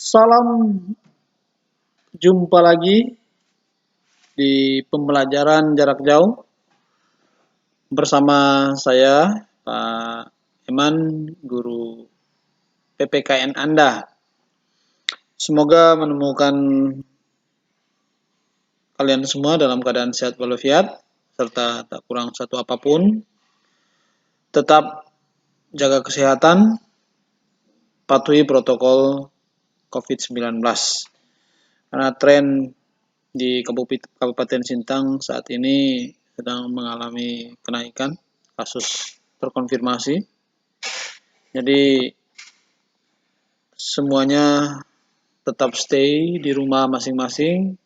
Salam jumpa lagi di pembelajaran jarak jauh bersama saya Pak Eman, guru PPKN Anda. Semoga menemukan kalian semua dalam keadaan sehat walafiat serta tak kurang satu apapun. Tetap jaga kesehatan, patuhi protokol COVID-19. Karena tren di Kabupaten Sintang saat ini sedang mengalami kenaikan kasus terkonfirmasi. Jadi semuanya tetap stay di rumah masing-masing,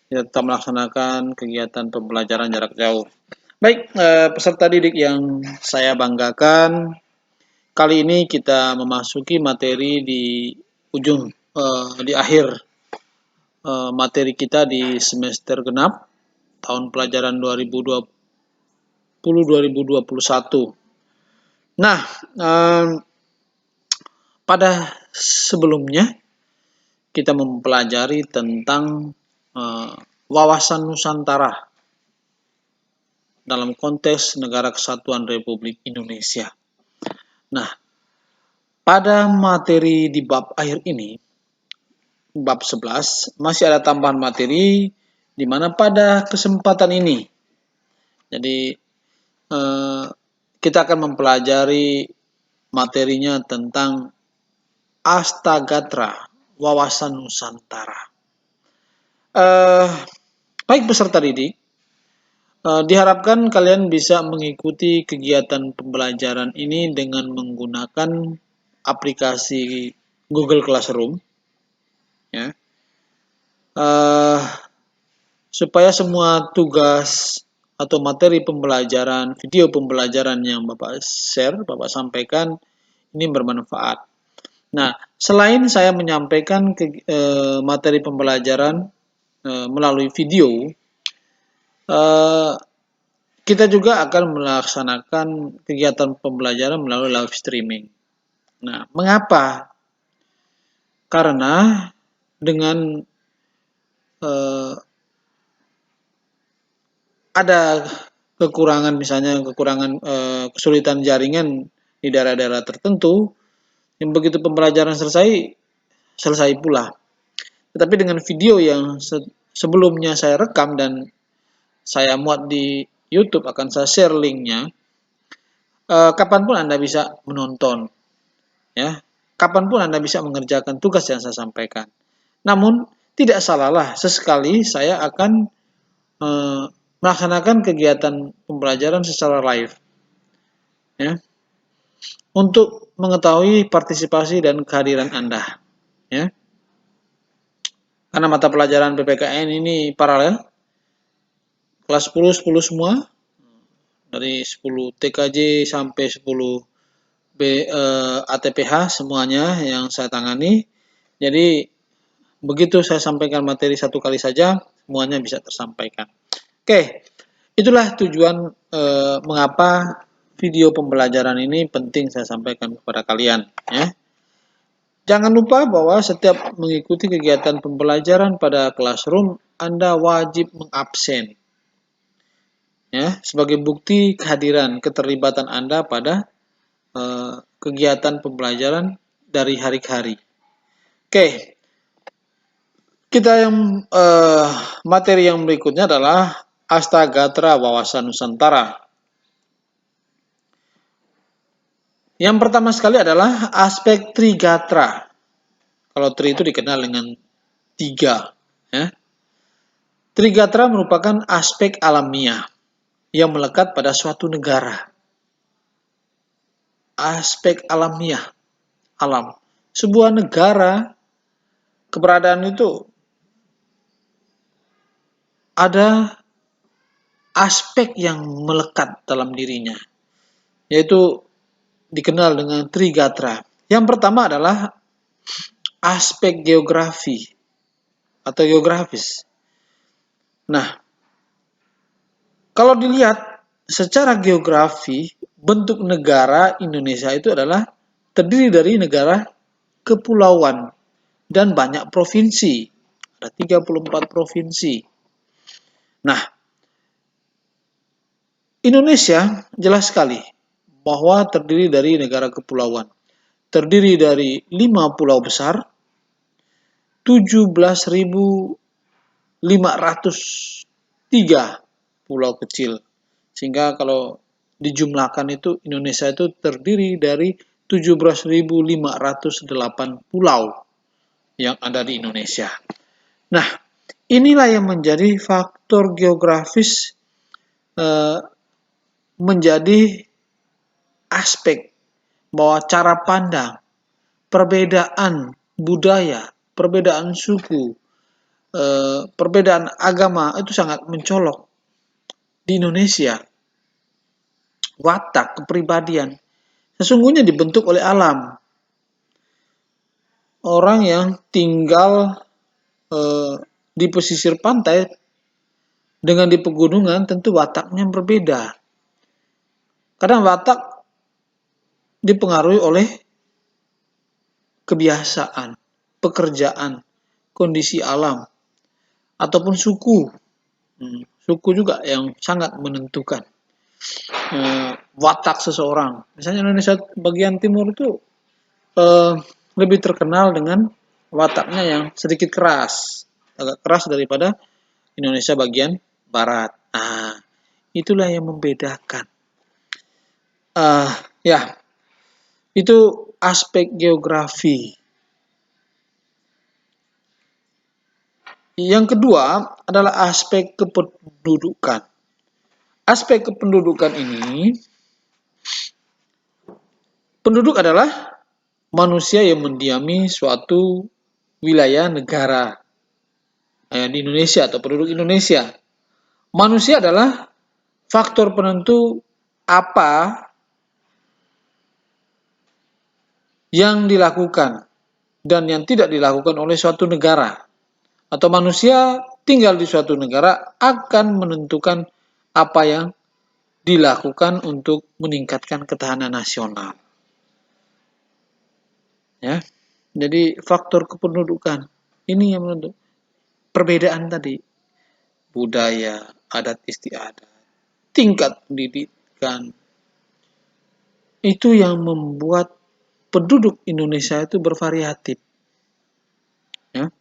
tetap melaksanakan kegiatan pembelajaran jarak jauh. Baik, peserta didik yang saya banggakan, kali ini kita memasuki materi di akhir materi kita di semester genap tahun pelajaran 2020-2021. Nah, pada sebelumnya kita mempelajari tentang wawasan Nusantara dalam konteks Negara Kesatuan Republik Indonesia. Nah, pada materi di bab akhir ini, bab 11, masih ada tambahan materi di mana pada kesempatan ini, jadi kita akan mempelajari materinya tentang Astagatra, wawasan Nusantara. Baik peserta didik, diharapkan kalian bisa mengikuti kegiatan pembelajaran ini dengan menggunakan aplikasi Google Classroom, ya, supaya semua tugas atau materi pembelajaran, video pembelajaran yang Bapak share, Bapak sampaikan, ini bermanfaat. Nah, selain saya menyampaikan materi pembelajaran melalui video, kita juga akan melaksanakan kegiatan pembelajaran melalui live streaming. Nah, mengapa? Karena dengan ada kekurangan, misalnya kesulitan jaringan di daerah-daerah tertentu, yang begitu pembelajaran selesai pula. Tetapi dengan video yang sebelumnya saya rekam dan saya muat di YouTube, akan saya share linknya, kapanpun Anda bisa menonton, ya, kapanpun Anda bisa mengerjakan tugas yang saya sampaikan. Namun tidak salahlah sesekali saya akan melaksanakan kegiatan pembelajaran secara live, ya, untuk mengetahui partisipasi dan kehadiran Anda, ya. Karena mata pelajaran PPKN ini paralel, kelas 10 semua, dari 10 TKJ sampai 10 ATPH semuanya yang saya tangani. Jadi begitu saya sampaikan materi satu kali saja, semuanya bisa tersampaikan. Oke, itulah tujuan mengapa video pembelajaran ini penting saya sampaikan kepada kalian, ya. Jangan lupa bahwa setiap mengikuti kegiatan pembelajaran pada classroom, Anda wajib mengabsen, ya, sebagai bukti kehadiran keterlibatan Anda pada kegiatan pembelajaran dari hari ke hari. Oke, kita yang materi yang berikutnya adalah Astagatra, wawasan Nusantara. Yang pertama sekali adalah aspek Trigatra. Kalau Tri itu dikenal dengan 3, ya. Trigatra merupakan aspek alamiah yang melekat pada suatu negara. Aspek alamiah, alam. Sebuah negara, keberadaan itu ada aspek yang melekat dalam dirinya, yaitu dikenal dengan Trigatra. Yang pertama adalah aspek geografi atau geografis. Nah, kalau dilihat secara geografi, bentuk negara Indonesia itu adalah terdiri dari negara kepulauan. dan banyak provinsi. Ada 34 provinsi. Nah, Indonesia jelas sekali bahwa terdiri dari negara kepulauan. Terdiri dari 5 pulau besar, 17.503 pulau kecil. Sehingga kalau dijumlahkan itu Indonesia itu terdiri dari 17.508 pulau yang ada di Indonesia. Nah, inilah yang menjadi faktor geografis menjadi aspek bahwa cara pandang, perbedaan budaya, perbedaan suku, perbedaan agama itu sangat mencolok di Indonesia. Watak, kepribadian, sesungguhnya dibentuk oleh alam. Orang yang tinggal di pesisir pantai dengan di pegunungan tentu wataknya berbeda. Kadang watak dipengaruhi oleh kebiasaan, pekerjaan, kondisi alam, ataupun suku. Suku juga yang sangat menentukan watak seseorang. Misalnya Indonesia bagian timur itu lebih terkenal dengan wataknya yang sedikit keras, agak keras daripada Indonesia bagian barat. Nah, itulah yang membedakan. Ya, itu aspek geografi. Yang kedua adalah aspek kependudukan. Aspek kependudukan ini, penduduk adalah manusia yang mendiami suatu wilayah negara di Indonesia atau penduduk Indonesia. Manusia adalah faktor penentu apa yang dilakukan dan yang tidak dilakukan oleh suatu negara. Atau manusia tinggal di suatu negara akan menentukan apa yang dilakukan untuk meningkatkan ketahanan nasional. Ya. Jadi faktor kependudukan ini yang menentukan perbedaan tadi, budaya, adat istiadat, tingkat pendidikan, itu yang membuat penduduk Indonesia itu bervariatif. Ya,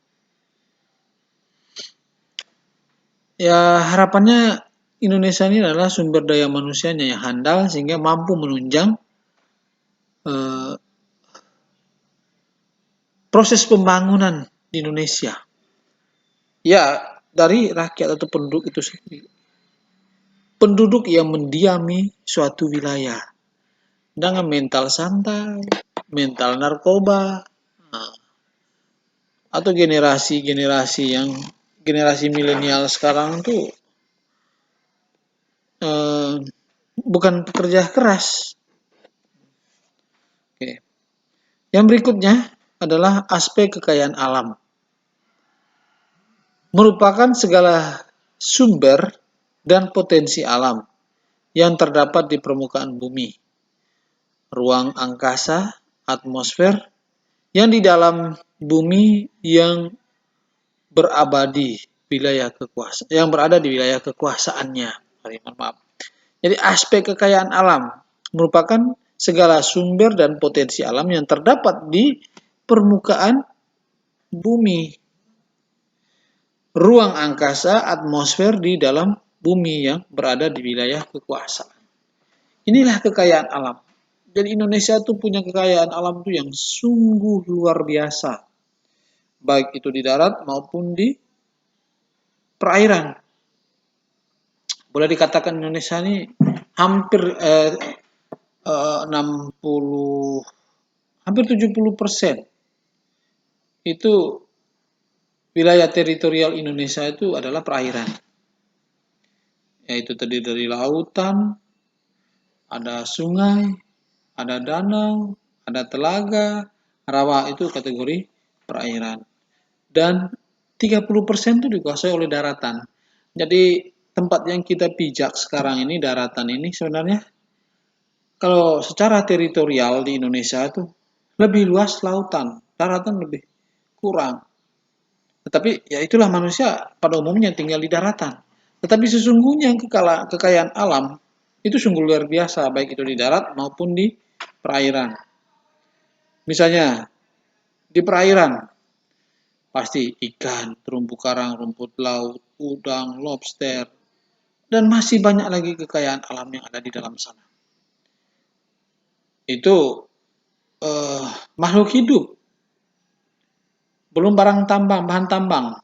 ya harapannya Indonesia ini adalah sumber daya manusianya yang handal sehingga mampu menunjang proses pembangunan di Indonesia. Ya, dari rakyat atau penduduk itu sendiri. Penduduk yang mendiami suatu wilayah dengan mental santai, mental narkoba, atau generasi-generasi yang generasi milenial sekarang tuh bukan pekerja keras. Oke. Yang berikutnya adalah aspek kekayaan alam. Merupakan segala sumber dan potensi alam yang terdapat di permukaan bumi, ruang angkasa, atmosfer, yang di dalam bumi yang berabadi wilayah kekuasaan, yang berada di wilayah kekuasaannya. Maaf. Jadi aspek kekayaan alam merupakan segala sumber dan potensi alam yang terdapat di permukaan bumi, ruang angkasa, atmosfer di dalam bumi yang berada di wilayah kekuasaan. Inilah kekayaan alam. Jadi Indonesia tuh punya kekayaan alam tuh yang sungguh luar biasa. Baik itu di darat maupun di perairan. Boleh dikatakan Indonesia ini hampir 70% itu wilayah teritorial Indonesia itu adalah perairan. Yaitu terdiri dari lautan, ada sungai, ada danau, ada telaga, rawa itu kategori perairan. Dan 30% itu dikuasai oleh daratan. Jadi tempat yang kita pijak sekarang ini, daratan ini sebenarnya kalau secara teritorial di Indonesia itu lebih luas lautan, daratan lebih berkurang. Tetapi ya itulah manusia pada umumnya tinggal di daratan. Tetapi sesungguhnya kekayaan alam itu sungguh luar biasa, baik itu di darat maupun di perairan. Misalnya di perairan pasti ikan, terumbu karang, rumput laut, udang, lobster, dan masih banyak lagi kekayaan alam yang ada di dalam sana. Itu makhluk hidup, belum barang tambang, bahan tambang,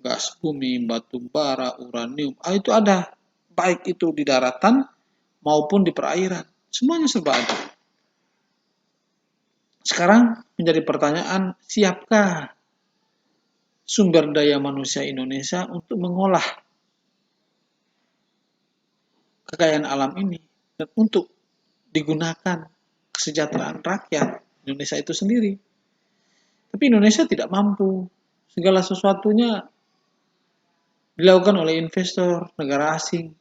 gas bumi, batu bara, uranium, itu ada, baik itu di daratan maupun di perairan, semuanya serba ada. Sekarang menjadi pertanyaan, siapkah sumber daya manusia Indonesia untuk mengolah kekayaan alam ini dan untuk digunakan kesejahteraan rakyat Indonesia itu sendiri? Tapi Indonesia tidak mampu. Segala sesuatunya dilakukan oleh investor negara asing.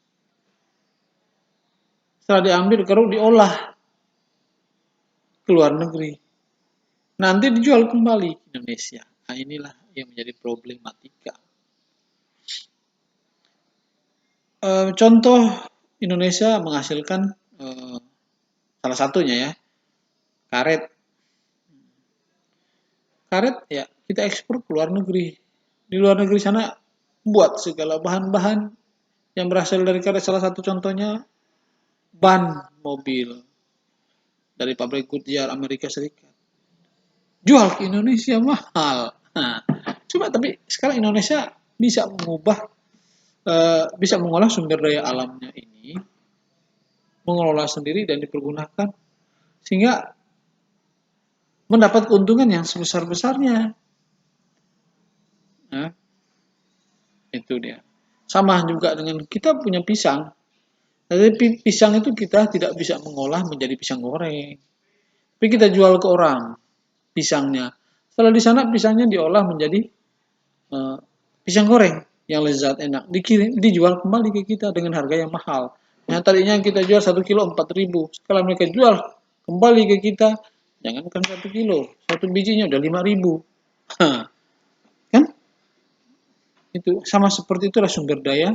Setelah diambil, baru diolah ke luar negeri. Nanti dijual kembali ke Indonesia. Nah, inilah yang menjadi problematika. Contoh Indonesia menghasilkan salah satunya ya, karet. Karet ya kita ekspor ke luar negeri. Di luar negeri sana buat segala bahan-bahan yang berasal dari karet. Salah satu contohnya ban mobil dari pabrik Goodyear Amerika Serikat. Jual ke Indonesia mahal. Nah, coba tapi sekarang Indonesia bisa mengubah, bisa mengolah sumber daya alamnya ini, mengelola sendiri dan dipergunakan sehingga mendapat keuntungan yang sebesar-besarnya. Nah, itu dia. Sama juga dengan kita punya pisang. Tapi pisang itu kita tidak bisa mengolah menjadi pisang goreng. Tapi kita jual ke orang pisangnya. Setelah di sana pisangnya diolah menjadi pisang goreng yang lezat enak. Dijual kembali ke kita dengan harga yang mahal. Yang tadinya kita jual 1 kilo 4.000. Setelah mereka jual kembali ke kita, jangankan 1 kilo, 1 bijinya udah 5.000. Kan? Itu sama seperti itulah sumber daya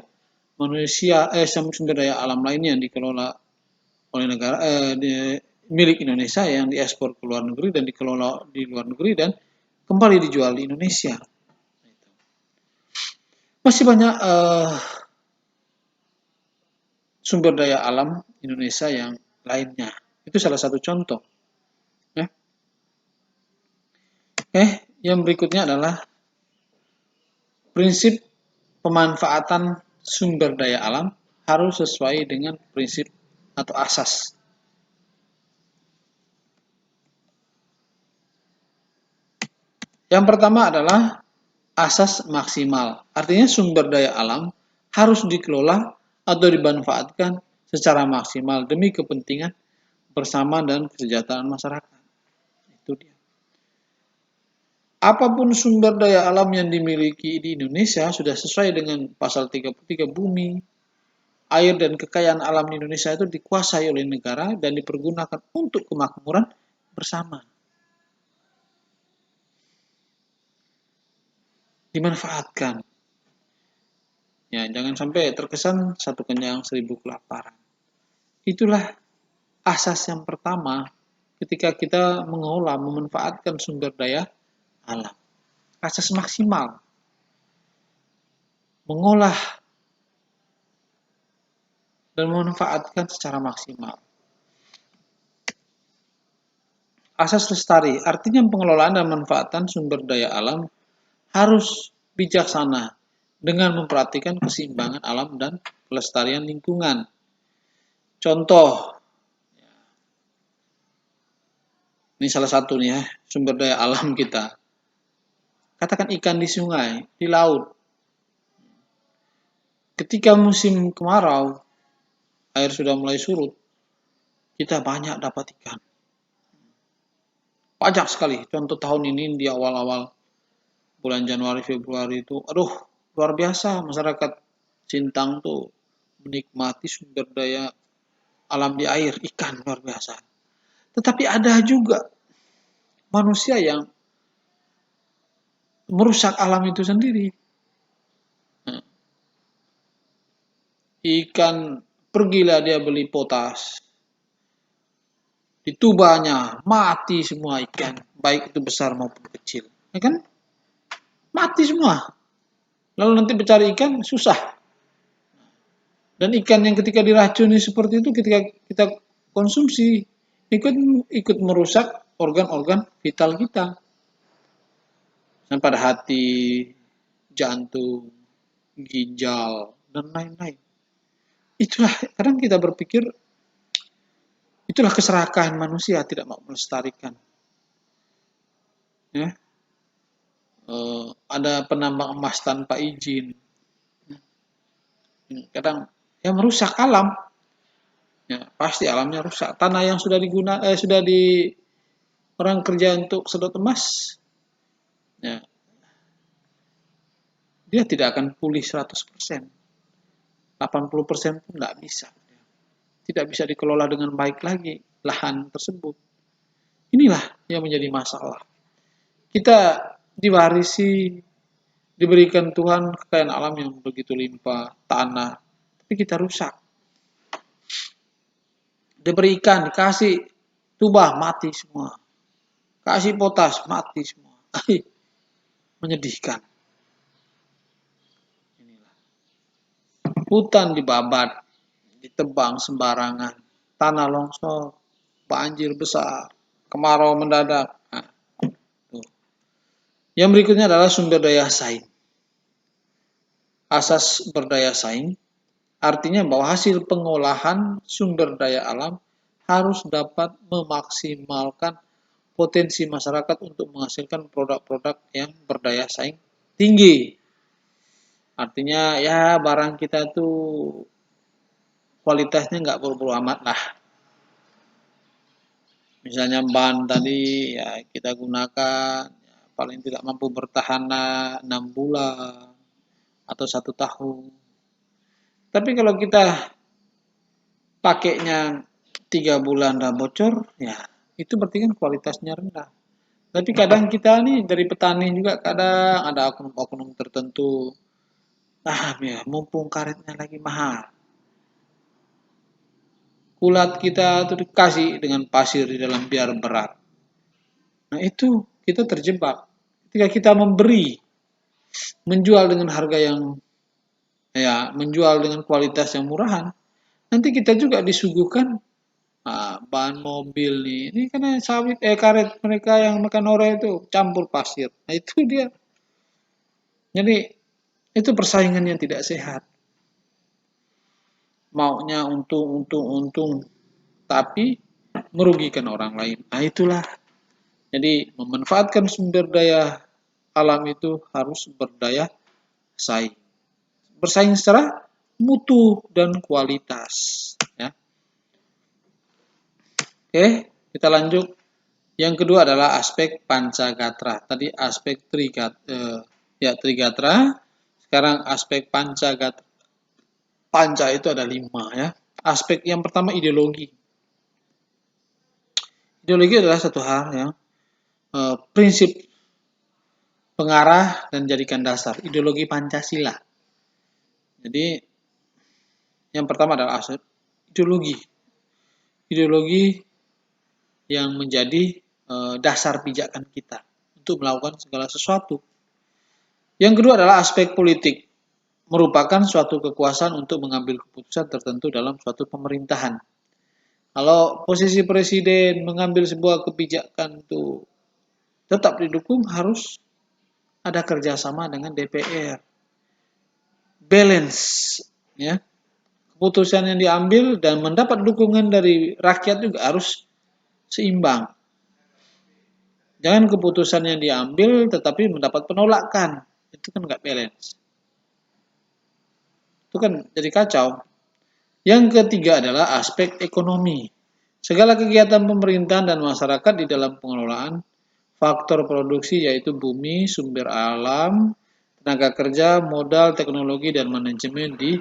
manusia, sumber daya alam lainnya yang dikelola oleh negara, milik Indonesia yang diekspor ke luar negeri dan dikelola di luar negeri dan kembali dijual di Indonesia. Masih banyak sumber daya alam Indonesia yang lainnya. Itu salah satu contoh. Ya. Yang berikutnya adalah prinsip pemanfaatan sumber daya alam harus sesuai dengan prinsip atau asas. Yang pertama adalah asas maksimal. Artinya sumber daya alam harus dikelola atau dimanfaatkan secara maksimal demi kepentingan bersama dan kesejahteraan masyarakat. Itu dia. Apapun sumber daya alam yang dimiliki di Indonesia sudah sesuai dengan pasal 33 bumi, air dan kekayaan alam di Indonesia itu dikuasai oleh negara dan dipergunakan untuk kemakmuran bersama. Dimanfaatkan. Ya, jangan sampai terkesan satu kenyang 1000 kelaparan. Itulah asas yang pertama ketika kita mengolah, memanfaatkan sumber daya alam. Asas maksimal. Mengolah dan memanfaatkan secara maksimal. Asas lestari, artinya pengelolaan dan pemanfaatan sumber daya alam harus bijaksana dengan memperhatikan keseimbangan alam dan kelestarian lingkungan. Contoh, ini salah satu nih ya, sumber daya alam kita. Katakan ikan di sungai, di laut. Ketika musim kemarau, air sudah mulai surut, kita banyak dapat ikan. Banyak sekali. Contoh tahun ini di awal-awal bulan Januari, Februari itu, aduh, luar biasa masyarakat Sintang tuh menikmati sumber daya alam di air, ikan luar biasa. Tetapi ada juga manusia yang merusak alam itu sendiri. Nah, ikan, pergilah dia beli potas, ditubahnya mati semua ikan, baik itu besar maupun kecil, ya kan? Mati semua. Lalu nanti mencari ikan susah. Dan ikan yang ketika diracuni seperti itu, ketika kita konsumsi, ikut merusak organ-organ vital kita, dan pada hati, jantung, ginjal, dan lain-lain. Itulah kadang kita berpikir, itulah keserakahan manusia tidak mau melestarikan. Ya, ada penambang emas tanpa izin. Kadang ya merusak alam. Ya, pasti alamnya rusak. Tanah yang sudah sudah di orang kerja untuk sedot emas, ya, dia tidak akan pulih 100%. 80% pun nggak bisa. Tidak bisa dikelola dengan baik lagi lahan tersebut. Inilah yang menjadi masalah. Kita diwarisi, diberikan Tuhan kekayaan alam yang begitu limpah, tanah, tapi kita rusak. Diberi ikan, dikasih tubah, mati semua. Kasih potas, mati semua. Menyedihkan. Inilah. Hutan dibabat, ditebang sembarangan, tanah longsor, banjir besar, kemarau mendadak. Nah, tuh. Yang berikutnya adalah sumber daya saing. Asas berdaya saing artinya bahwa hasil pengolahan sumber daya alam harus dapat memaksimalkan potensi masyarakat untuk menghasilkan produk-produk yang berdaya saing tinggi. Artinya ya barang kita tuh kualitasnya nggak buru-buru amat lah. Misalnya ban tadi ya kita gunakan ya, paling tidak mampu bertahan 6 bulan atau 1 tahun. Tapi kalau kita pakainya 3 bulan dah bocor, ya itu berarti kan kualitasnya rendah. Tapi kadang kita nih dari petani juga kadang ada oknum-oknum tertentu, ya mumpung karetnya lagi mahal, kulat kita tuh dikasih dengan pasir di dalam biar berat. Nah itu kita terjebak. Ketika kita menjual dengan harga yang menjual dengan kualitas yang murahan, nanti kita juga disuguhkan bahan mobil nih. Ini karena karet mereka yang makan ore itu campur pasir. Nah itu dia. Jadi itu persaingan yang tidak sehat. Maunya untung, tapi merugikan orang lain. Nah itulah. Jadi memanfaatkan sumber daya alam itu harus berdaya saing. Bersaing secara mutu dan kualitas. Ya. Oke, kita lanjut. Yang kedua adalah aspek pancagatra. Tadi aspek trigatra. Sekarang aspek pancagatra. Panca itu ada 5 ya. Aspek yang pertama ideologi. Ideologi adalah satu hal yang prinsip pengarah dan jadikan dasar. Ideologi Pancasila. Jadi yang pertama adalah aspek ideologi. Ideologi yang menjadi dasar pijakan kita untuk melakukan segala sesuatu. Yang kedua adalah aspek politik, merupakan suatu kekuasaan untuk mengambil keputusan tertentu dalam suatu pemerintahan. Kalau posisi presiden mengambil sebuah kebijakan itu tetap didukung, harus ada kerjasama dengan DPR. Balance, ya. Keputusan yang diambil dan mendapat dukungan dari rakyat juga harus seimbang. Jangan keputusan yang diambil tetapi mendapat penolakan. Itu kan nggak balance. Itu kan jadi kacau. Yang ketiga adalah aspek ekonomi. Segala kegiatan pemerintahan dan masyarakat di dalam pengelolaan faktor produksi yaitu bumi, sumber alam, tenaga kerja, modal, teknologi, dan manajemen di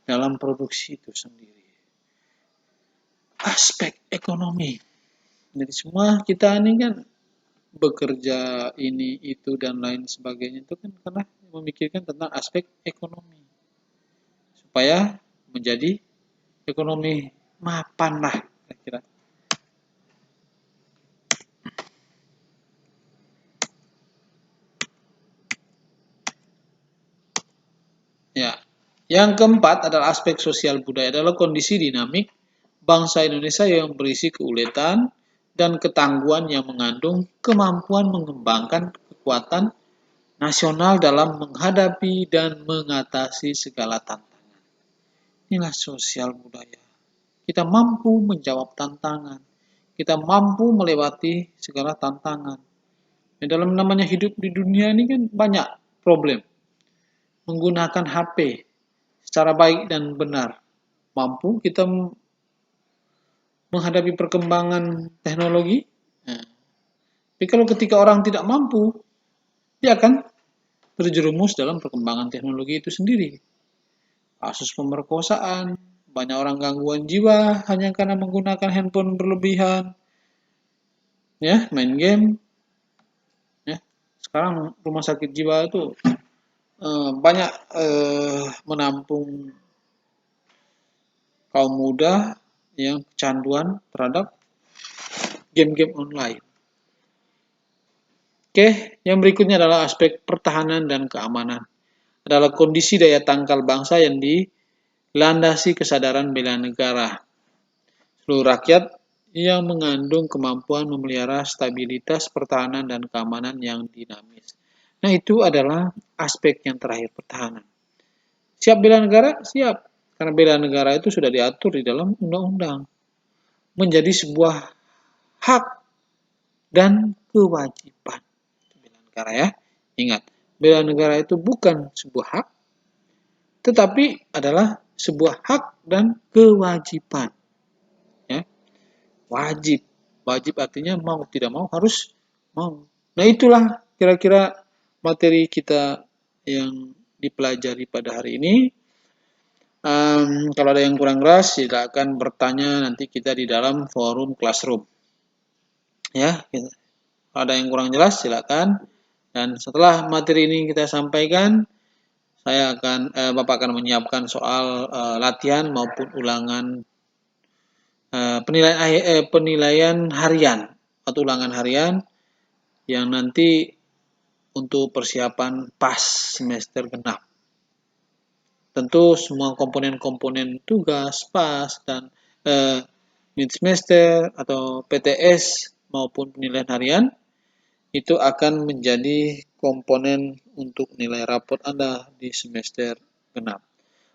dalam produksi itu sendiri. Aspek ekonomi. Jadi semua kita ini kan bekerja ini itu dan lain sebagainya itu kan karena memikirkan tentang aspek ekonomi supaya menjadi ekonomi mapan lah kira-kira. Ya. Yang keempat adalah aspek sosial budaya adalah kondisi dinamik bangsa Indonesia yang berisi keuletan dan ketangguhan yang mengandung kemampuan mengembangkan kekuatan nasional dalam menghadapi dan mengatasi segala tantangan. Inilah sosial budaya. Kita mampu menjawab tantangan. Kita mampu melewati segala tantangan. Dalam namanya hidup di dunia ini kan banyak problem. Menggunakan HP secara baik dan benar. Mampu kita menghadapi perkembangan teknologi. Nah, tapi kalau ketika orang tidak mampu, dia akan terjerumus dalam perkembangan teknologi itu sendiri. Kasus pemerkosaan, banyak orang gangguan jiwa hanya karena menggunakan handphone berlebihan, ya, main game, ya. Sekarang rumah sakit jiwa itu banyak menampung kaum muda yang kecanduan terhadap game-game online. Oke, yang berikutnya adalah aspek pertahanan dan keamanan. Adalah kondisi daya tangkal bangsa yang dilandasi kesadaran bela negara. Seluruh rakyat yang mengandung kemampuan memelihara stabilitas pertahanan dan keamanan yang dinamis. Nah, itu adalah aspek yang terakhir, pertahanan. Siap bela negara? Siap. Karena bela negara itu sudah diatur di dalam undang-undang. Menjadi sebuah hak dan kewajiban. Bela negara ya. Ingat, bela negara itu bukan sebuah hak, tetapi adalah sebuah hak dan kewajiban. Ya. Wajib. Wajib artinya mau tidak mau harus mau. Nah, itulah kira-kira materi kita yang dipelajari pada hari ini. Kalau ada yang kurang jelas, silakan bertanya nanti kita di dalam forum classroom. Ya, gitu. Kalau ada yang kurang jelas, silakan. Dan setelah materi ini kita sampaikan, Bapak akan menyiapkan soal latihan maupun ulangan penilaian harian atau ulangan harian yang nanti untuk persiapan pas semester genap. Tentu semua komponen-komponen tugas, pas, dan mid semester atau PTS maupun penilaian harian itu akan menjadi komponen untuk nilai raport Anda di semester genap.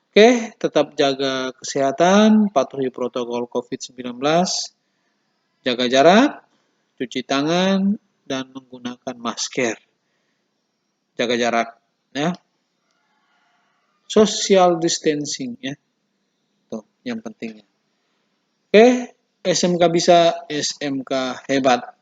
Oke, tetap jaga kesehatan, patuhi protokol COVID-19, jaga jarak, cuci tangan, dan menggunakan masker. Jaga jarak, ya. Social distancing, ya. Tuh, yang pentingnya. Oke, SMK bisa, SMK hebat.